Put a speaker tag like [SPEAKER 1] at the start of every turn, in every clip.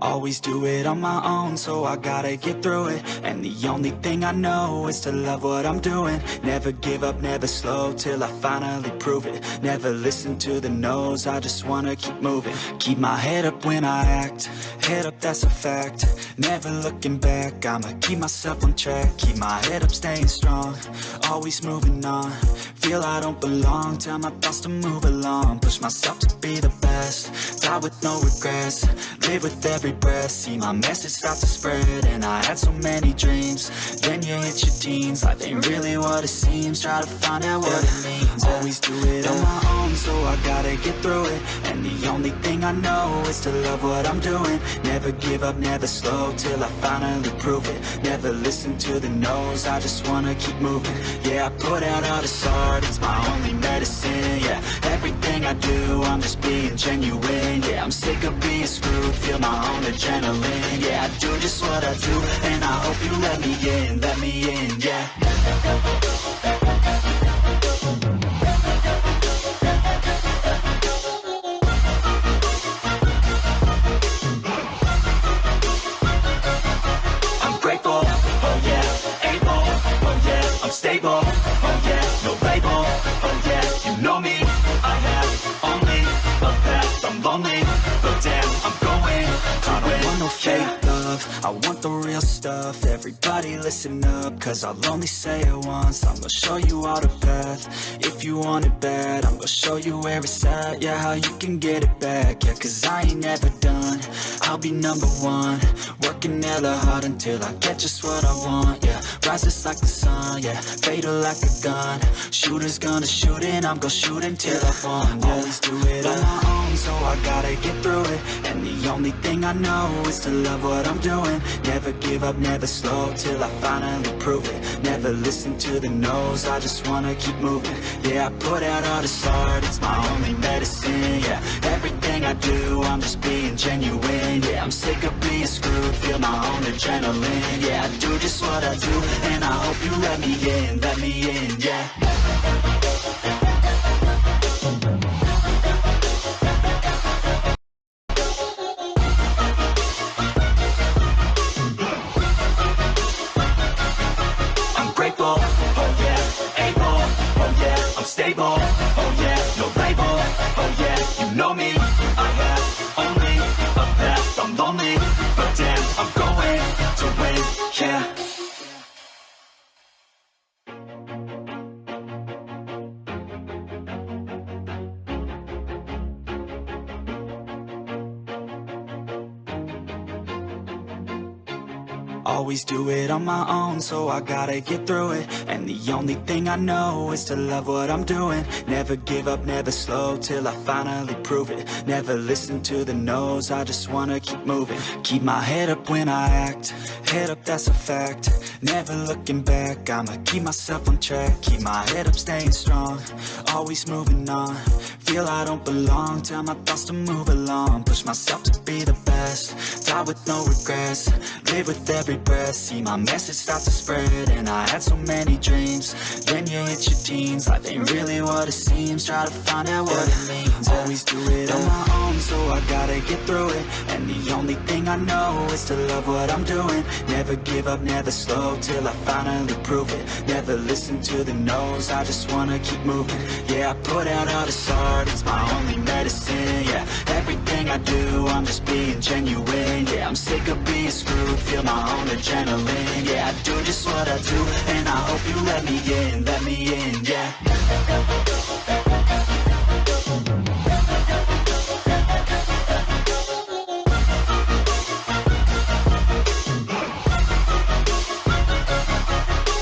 [SPEAKER 1] Always do it on my own, so I gotta get through it. And the only thing I know is to love what I'm doing. Never give up, never slow, till I finally prove it. Never listen to the no's, I just wanna keep moving. Keep my head up when I act, head up, that's a fact. Never looking back, I'ma keep myself on track. Keep my head up, staying strong, always moving on. Feel I don't belong, tell my thoughts to move along. Push myself to be the best, die with no regrets. Live with every breath, see my message start to spread. And I had so many dreams, then you hit your teens. Life ain't really what it seems, try to find out what it means. Always do it on my own, so I gotta get through it. And the only thing I know is to love what I'm doing. Never give up, never slow, till I finally prove it. Never listen to the no's, I just wanna keep moving. Yeah, I put out all this art, it's my only medicine. Yeah, everything I do, I'm just being genuine. Yeah, I'm sick of being screwed, feel my own adrenaline. Yeah, I do just what I do, and I hope you let me in, yeah. I'm grateful, oh yeah, able, oh yeah, I'm stable, oh yeah, no label, oh yeah, you know me, I have only a path, I'm lonely, but damn, I'm going to win. I don't want no fake love, I want the real stuff. Everybody listen up, cause I'll only say it once. I'm gonna show you all the path, if you want it bad. I'm gonna show you where it's at, yeah, how you can get it back. Yeah, cause I ain't never done, I'll be number one. Working hella hard until I get just what I want, yeah. Rises like the sun, yeah, fatal like a gun. Shooter's gonna shoot and I'm gonna shoot until I won, yeah. Always do it on my own, so I gotta get through it. And the only thing I know is to love what I'm doing. Never give up, never slow, till I finally prove it. Never listen to the no's, I just wanna keep moving. Yeah, I put out all this art, it's my only medicine. Yeah, everything I do, I'm just being genuine. Yeah, I'm sick of being screwed, feel my own adrenaline. Yeah, I do just what I do, and I hope you let me in, yeah. Oh yeah, able, oh yeah, I'm stable, oh yeah, no label, oh yeah, you know me, I have only a path, I'm lonely, but damn, I'm going to win, yeah. Always do it on my own, so I gotta get through it. And the only thing I know is to love what I'm doing. Never give up, never slow, till I finally prove it. Never listen to the no's, I just wanna keep moving. Keep my head up when I act, head up, that's a fact. Never looking back, I'ma keep myself on track. Keep my head up, staying strong, always moving on. Feel I don't belong, tell my thoughts to move along. Push myself to be the best, die with no regrets. Live with every breath, see my message start to spread. And I had so many dreams, then you hit your teens. Life ain't really what it seems, try to find out what it means. Always do it on my own, so I gotta get through it. And the only thing I know is to love what I'm doing. Never give up, never slow, till I finally prove it. Never listen to the no's, I just wanna keep moving. Yeah, I put out all this art, it's my only medicine. Yeah, everything I do, I'm just being genuine. Yeah, I'm sick of being screwed, feel my own adrenaline. Yeah, I do just what I do, and I hope you let me in, yeah.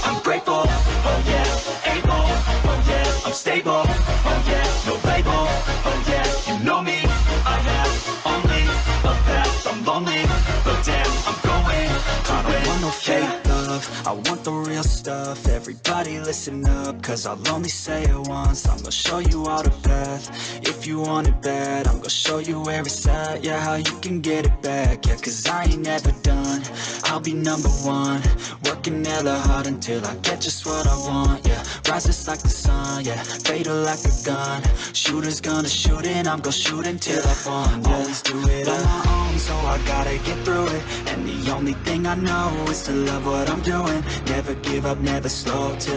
[SPEAKER 1] I'm grateful, oh yeah, able, oh yeah, I'm stable, oh yeah, no label, oh yeah, you know me, I have only a path, I'm lonely, but damn, I'm going to win. I don't want no fake love, I want the real stuff. Everybody listen up, cause I'll only say it once. I'm gonna show you all the path, if you want it bad. I'm gonna show you where it's at, yeah, how you can get it back. Yeah, cause I ain't never done, I'll be number one. Working hella hard until I get just what I want, yeah. Rises like the sun, yeah, fatal like a gun. Shooter's gonna shoot and I'm gonna shoot until I won, yeah. Always do it on my own, so I I gotta get through it. And the only thing I know is to love what I'm doing. Never give up, never slow till